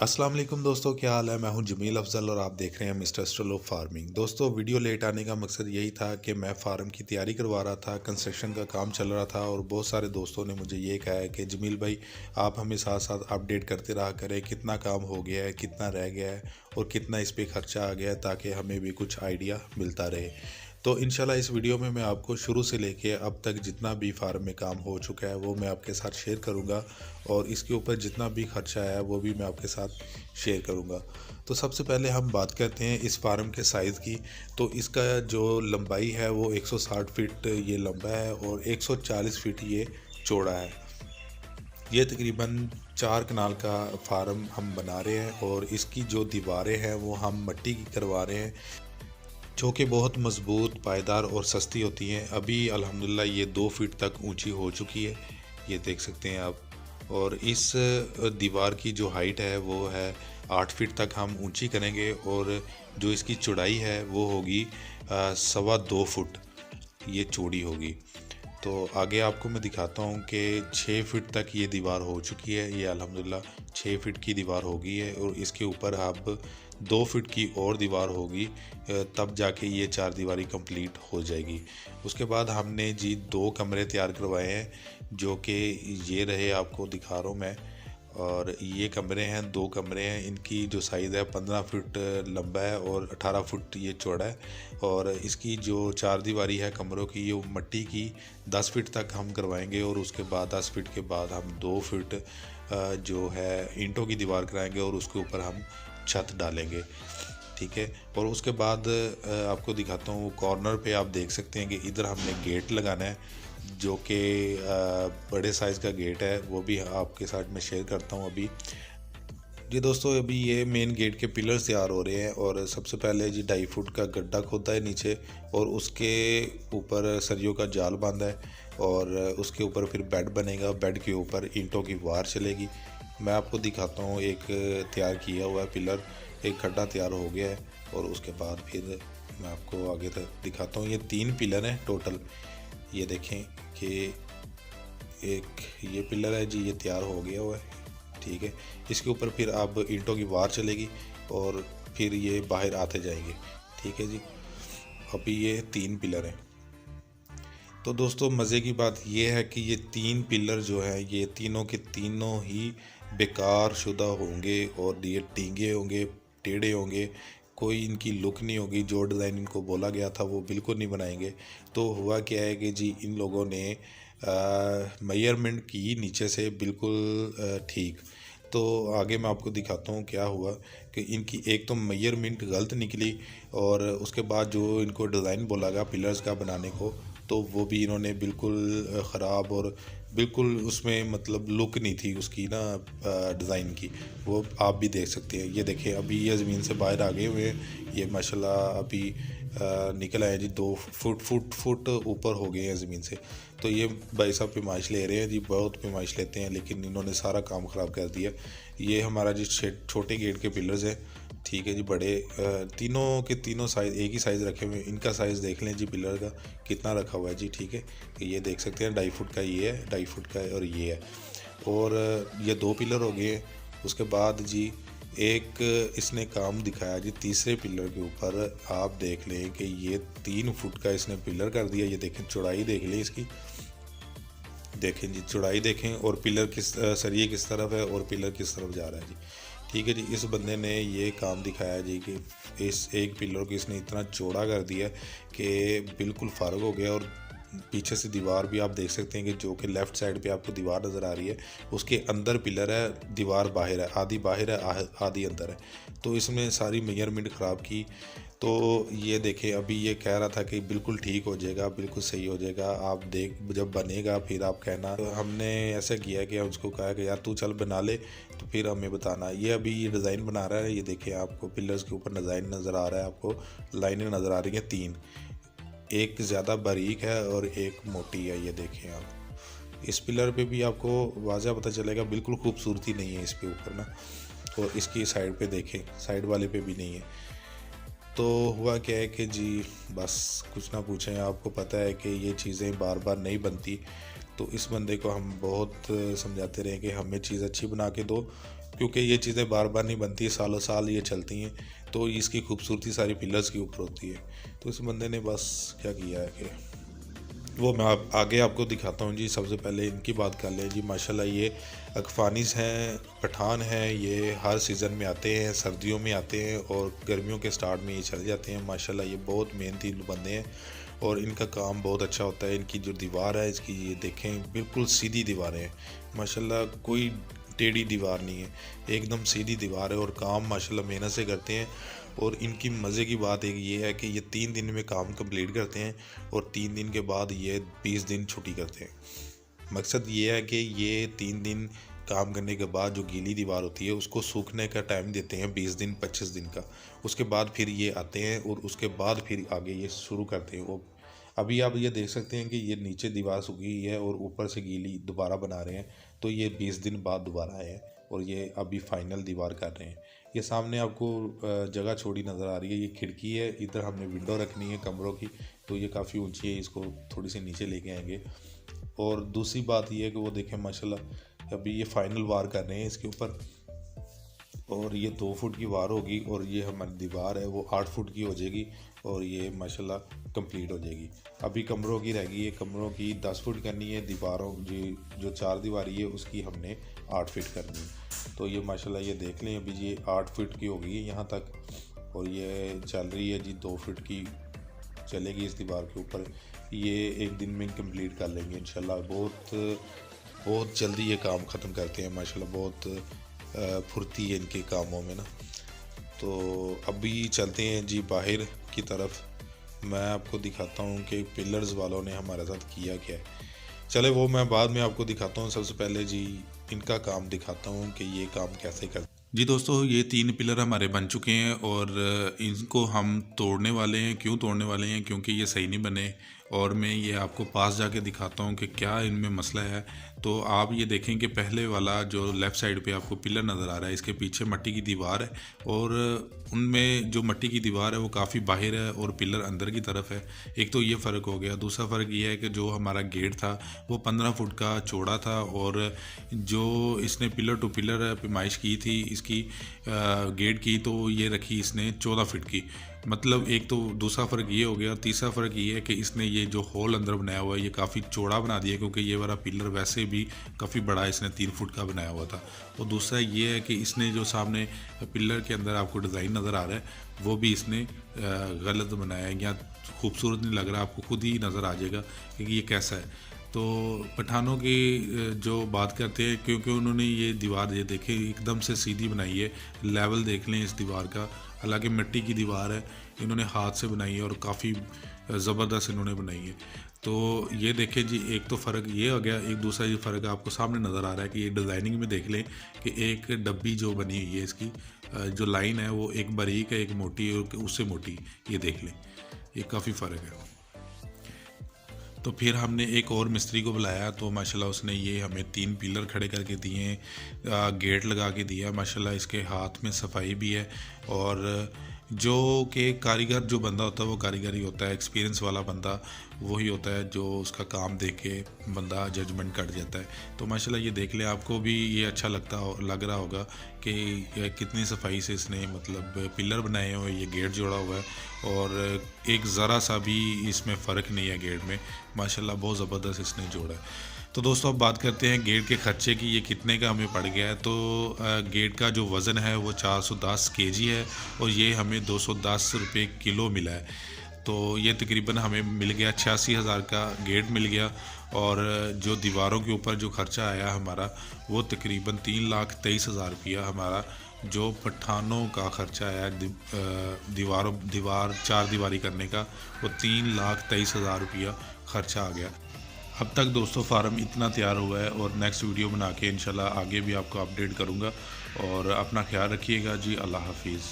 अस्सलाम वालेकुम दोस्तों, क्या हाल है। मैं हूं जमील अफजल और आप देख रहे हैं मिस्टर स्टोलो फार्मिंग। दोस्तों, वीडियो लेट आने का मकसद यही था कि मैं फार्म की तैयारी करवा रहा था, कंस्ट्रक्शन का काम चल रहा था और बहुत सारे दोस्तों ने मुझे ये कहा है कि जमील भाई, आप हमें साथ साथ अपडेट करते रहा करें, कितना काम हो गया है, कितना रह गया है और कितना इस पर खर्चा आ गया है, ताकि हमें भी कुछ आइडिया मिलता रहे। तो इंशाल्लाह इस वीडियो में मैं आपको शुरू से लेके अब तक जितना भी फार्म में काम हो चुका है वो मैं आपके साथ शेयर करूंगा और इसके ऊपर जितना भी खर्चा आया है वो भी मैं आपके साथ शेयर करूंगा। तो सबसे पहले हम बात करते हैं इस फार्म के साइज़ की। तो इसका जो लंबाई है वो 160 फीट ये लंबा है और 140 फीट ये चौड़ा है। ये तकरीबन 4 कनाल का फार्म हम बना रहे हैं और इसकी जो दीवारें हैं वो हम मिट्टी की करवा रहे हैं, जो कि बहुत मज़बूत, पायदार और सस्ती होती हैं। अभी अल्हम्दुलिल्लाह ये 2 फीट तक ऊंची हो चुकी है, ये देख सकते हैं आप। और इस दीवार की जो हाइट है वो है 8 फीट तक हम ऊंची करेंगे और जो इसकी चौड़ाई है वो होगी 2.25 फुट ये चौड़ी होगी। तो आगे आपको मैं दिखाता हूँ कि 6 फीट तक ये दीवार हो चुकी है। ये अल्हम्दुलिल्लाह 6 फीट की दीवार हो गई है और इसके ऊपर अब 2 फीट की और दीवार होगी, तब जाके ये 4 दीवारी कंप्लीट हो जाएगी। उसके बाद हमने जी 2 कमरे तैयार करवाए हैं, जो कि ये रहे, आपको दिखा रहा हूँ मैं। और ये कमरे हैं, 2 कमरे हैं। इनकी जो साइज़ है 15 फुट लंबा है और 18 फुट ये चौड़ा है। और इसकी जो 4 दीवारी है कमरों की, ये मिट्टी की 10 फीट तक हम करवाएंगे और उसके बाद 10 फीट के बाद हम 2 फीट जो है ईंटों की दीवार कराएंगे और उसके ऊपर हम छत डालेंगे, ठीक है। और उसके बाद आपको दिखाता हूँ, कॉर्नर पे आप देख सकते हैं कि इधर हमने गेट लगाना है, जो कि बड़े साइज़ का गेट है, वो भी आपके साथ मैं शेयर करता हूँ अभी। जी दोस्तों, अभी ये मेन गेट के पिलर्स तैयार हो रहे हैं और सबसे पहले जी 2.5 फुट का गड्ढा खोदा है नीचे और उसके ऊपर सरियों का जाल बांधा है और उसके ऊपर फिर बेड बनेगा। बेड के ऊपर ईंटों की वार चलेगी। मैं आपको दिखाता हूँ, एक तैयार किया हुआ है पिलर, एक गड्ढा तैयार हो गया है और उसके बाद फिर मैं आपको आगे तक दिखाता हूँ। ये 3 पिलर हैं टोटल। ये देखें कि एक ये पिलर है जी, ये तैयार हो गया हुआ है, ठीक है। इसके ऊपर फिर अब ईंटों की वार चलेगी और फिर ये बाहर आते जाएंगे, ठीक है जी। अभी ये 3 पिलर हैं। तो दोस्तों, मज़े की बात ये है कि ये 3 पिलर जो हैं, ये तीनों के तीनों ही बेकार शुदा होंगे और ये टींगे होंगे, टेढ़े होंगे, कोई इनकी लुक नहीं होगी। जो डिज़ाइन इनको बोला गया था वो बिल्कुल नहीं बनाएंगे। तो हुआ क्या है कि जी इन लोगों ने मेजरमेंट की नीचे से बिल्कुल ठीक। तो आगे मैं आपको दिखाता हूँ क्या हुआ कि इनकी एक तो मेजरमेंट गलत निकली और उसके बाद जो इनको डिज़ाइन बोला गया पिलर्स का बनाने को, तो वो भी इन्होंने बिल्कुल ख़राब और बिल्कुल उसमें मतलब लुक नहीं थी उसकी ना डिज़ाइन की। वो आप भी देख सकते हैं। ये देखें, अभी ये ज़मीन से बाहर आ गए हुए हैं। ये माशाल्लाह अभी निकल आए जी, 2 फुट ऊपर हो गए हैं ज़मीन से। तो ये भाई साहब पैमाइश ले रहे हैं जी, बहुत पैमाइश लेते हैं, लेकिन इन्होंने सारा काम ख़राब कर दिया। ये हमारा जी छोटे गेट के पिलर्स हैं, ठीक है जी। बड़े तीनों के तीनों साइज़ एक ही साइज़ रखे हुए हैं। इनका साइज़ देख लें जी, पिलर का कितना रखा हुआ है जी, ठीक है। ये देख सकते हैं 2.5 फुट का ये है, 2.5 फुट का है और ये है। और ये 2 पिलर हो गए। उसके बाद जी एक इसने काम दिखाया जी तीसरे पिलर के ऊपर। आप देख लें कि ये 3 फुट का इसने पिलर कर दिया। ये देखें, चौड़ाई देख लें इसकी, देखें जी चौड़ाई देखें और पिलर किस सरिये किस तरफ है और पिलर किस तरफ जा रहा है जी, ठीक है जी। इस बंदे ने ये काम दिखाया जी कि इस एक पिलर को इसने इतना चौड़ा कर दिया कि बिल्कुल फारग हो गया। और पीछे से दीवार भी आप देख सकते हैं कि जो कि लेफ़्ट साइड पे आपको दीवार नज़र आ रही है, उसके अंदर पिलर है, दीवार बाहर है, आधी बाहर है आधी अंदर है। तो इसमें सारी मेजरमेंट ख़राब की। तो ये देखें, अभी ये कह रहा था कि बिल्कुल ठीक हो जाएगा, बिल्कुल सही हो जाएगा, आप देख जब बनेगा फिर आप कहना। तो हमने ऐसा किया कि उसको कहा कि यार तू चल बना ले, तो फिर हमें बताना। ये अभी ये डिज़ाइन बना रहा है। ये देखिए, आपको पिलर्स के ऊपर डिज़ाइन नज़र आ रहा है, आपको लाइनें नज़र आ रही हैं 3, एक ज़्यादा बारीक है और एक मोटी है। ये देखें आप, इस पिलर पे भी आपको वाज़ह पता चलेगा, बिल्कुल खूबसूरती नहीं है इस पे ऊपर ना। और इसकी साइड पे देखें, साइड वाले पे भी नहीं है। तो हुआ क्या है कि जी बस कुछ ना पूछें, आपको पता है कि ये चीज़ें बार बार नहीं बनती। तो इस बंदे को हम बहुत समझाते रहे कि हमें चीज़ अच्छी बना के दो, क्योंकि ये चीज़ें बार बार नहीं बनती, सालों साल ये चलती हैं, तो इसकी खूबसूरती सारी पिलर्स के ऊपर होती है। तो इस बंदे ने बस क्या किया है कि वो मैं आगे आपको दिखाता हूँ जी। सबसे पहले इनकी बात कर लें जी। माशाल्लाह ये अकफानिस हैं, पठान हैं। ये हर सीज़न में आते हैं, सर्दियों में आते हैं और गर्मियों के स्टार्ट में ये चले जाते हैं। माशाल्लाह ये बहुत मेहनती बंदे हैं और इनका काम बहुत अच्छा होता है। इनकी जो दीवार है इसकी, ये देखें, बिल्कुल सीधी दीवारें हैं माशाल्लाह, कोई टेढ़ी दीवार नहीं है, एकदम सीधी दीवार है। और काम माशाल्लाह मेहनत से करते हैं। और इनकी मज़े की बात एक ये है कि ये 3 दिन में काम कंप्लीट करते हैं और 3 दिन के बाद ये 20 दिन छुट्टी करते हैं। मकसद ये है कि ये 3 दिन काम करने के बाद जो गीली दीवार होती है उसको सूखने का टाइम देते हैं, 20 दिन 25 दिन का। उसके बाद फिर ये आते हैं और उसके बाद फिर आगे ये शुरू करते हैं। वो अभी आप ये देख सकते हैं कि ये नीचे दीवार सूखी हुई है और ऊपर से गीली दोबारा बना रहे हैं। तो ये 20 दिन बाद दोबारा आए हैं और ये अभी फाइनल दीवार कर रहे हैं। ये सामने आपको जगह छोड़ी नज़र आ रही है, ये खिड़की है, इधर हमने विंडो रखनी है कमरों की, तो ये काफ़ी ऊंची है, इसको थोड़ी सी नीचे लेके आएंगे। और दूसरी बात ये है कि वो देखें माशाल्लाह अभी ये फाइनल वार कर रहे हैं इसके ऊपर। और ये 2 फुट की वार होगी और ये हमारी दीवार है वो 8 फुट की हो जाएगी और ये माशाल्लाह कंप्लीट हो जाएगी। अभी कमरों की रह गई है, कमरों की 10 फुट करनी है, दीवारों जी जो 4 दीवारी है उसकी हमने 8 फीट करनी है। तो ये माशाल्लाह ये देख लें, अभी ये 8 फीट की हो गई है यहाँ तक और ये चल रही है जी 2 फीट की चलेगी इस दीवार के ऊपर। ये एक दिन में कंप्लीट कर लेंगे इंशाल्लाह। बहुत जल्दी ये काम ख़त्म करते हैं माशाल्लाह, बहुत फुर्ती है इनके कामों में ना। तो अभी चलते हैं जी बाहर की तरफ, मैं आपको दिखाता हूँ कि पिलर्स वालों ने हमारे साथ किया क्या है। चले वो मैं बाद में आपको दिखाता हूँ, सबसे पहले जी इनका काम दिखाता हूँ कि ये काम कैसे करते जी। दोस्तों ये 3 पिलर हमारे बन चुके हैं और इनको हम तोड़ने वाले हैं। क्यों तोड़ने वाले हैं? क्योंकि ये सही नहीं बने और मैं ये आपको पास जाके दिखाता हूँ कि क्या इनमें मसला है। तो आप ये देखें कि पहले वाला जो लेफ़्ट साइड पे आपको पिलर नज़र आ रहा है, इसके पीछे मट्टी की दीवार है और उनमें जो मट्टी की दीवार है वो काफ़ी बाहर है और पिलर अंदर की तरफ है। एक तो ये फ़र्क हो गया। दूसरा फ़र्क ये है कि जो हमारा गेट था वो 15 फुट का चौड़ा था और जो इसने पिलर टू पिलर पैमाइश की थी इसकी गेट की, तो ये रखी इसने 14 फीट की। मतलब एक तो दूसरा फ़र्क ये हो गया। तीसरा फ़र्क ये है कि इसने ये जो होल अंदर बनाया हुआ है ये काफ़ी चौड़ा बना दिया, क्योंकि ये वाला पिलर वैसे भी काफ़ी बड़ा इसने 3 फुट का बनाया हुआ था। और दूसरा ये है कि इसने जो सामने पिलर के अंदर आपको डिज़ाइन नज़र आ रहा है वो भी इसने गलत बनाया है, या खूबसूरत नहीं लग रहा, आपको खुद ही नज़र आ जाएगा कि ये कैसा है। तो पठानों की जो बात करते हैं, क्योंकि उन्होंने ये दीवार ये देखें एकदम से सीधी बनाई है, लेवल देख लें इस दीवार का। हालांकि मिट्टी की दीवार है, इन्होंने हाथ से बनाई है और काफ़ी ज़बरदस्त इन्होंने बनाई है। तो ये देखें जी, एक तो फ़र्क ये हो गया। एक दूसरा ये फ़र्क आपको सामने नज़र आ रहा है कि ये डिज़ाइनिंग में देख लें कि एक डब्बी जो बनी हुई है इसकी जो लाइन है वो एक बारीक है, एक मोटी है और उससे मोटी, ये देख लें, ये काफ़ी फ़र्क है। तो फिर हमने एक और मिस्त्री को बुलाया, तो माशाल्लाह उसने ये हमें 3 पिलर खड़े करके दिए, गेट लगा के दिया। माशाल्लाह इसके हाथ में सफाई भी है और जो कि कारीगर जो बंदा होता है वो कारीगर ही होता है, एक्सपीरियंस वाला बंदा वही होता है जो उसका काम देख के बंदा जजमेंट कर जाता है। तो माशाल्लाह ये देख लें, आपको भी ये अच्छा लग रहा होगा कि कितनी सफाई से इसने मतलब पिलर बनाए हुए, ये गेट जोड़ा हुआ है और एक ज़रा सा भी इसमें फ़र्क नहीं है गेट में। माशाल्लाह बहुत ज़बरदस्त इसने जोड़ा है। तो दोस्तों अब बात करते हैं गेट के ख़र्चे की, ये कितने का हमें पड़ गया है। तो गेट का जो वज़न है वो 410 kg है और ये हमें 210 रुपये किलो मिला है। तो ये तकरीबन हमें मिल गया 86,000 का गेट मिल गया और जो दीवारों के ऊपर जो ख़र्चा आया हमारा वो तकरीबन 3,23,000 रुपया हमारा जो पठानों का ख़र्चा आया दीवार 4 दीवारी करने का, वो 3,23,000 रुपया ख़र्चा आ गया। अब तक दोस्तों फार्म इतना तैयार हुआ है और नेक्स्ट वीडियो बना के इंशाल्लाह आगे भी आपको अपडेट करूँगा और अपना ख्याल रखिएगा जी। अल्लाह हाफिज़।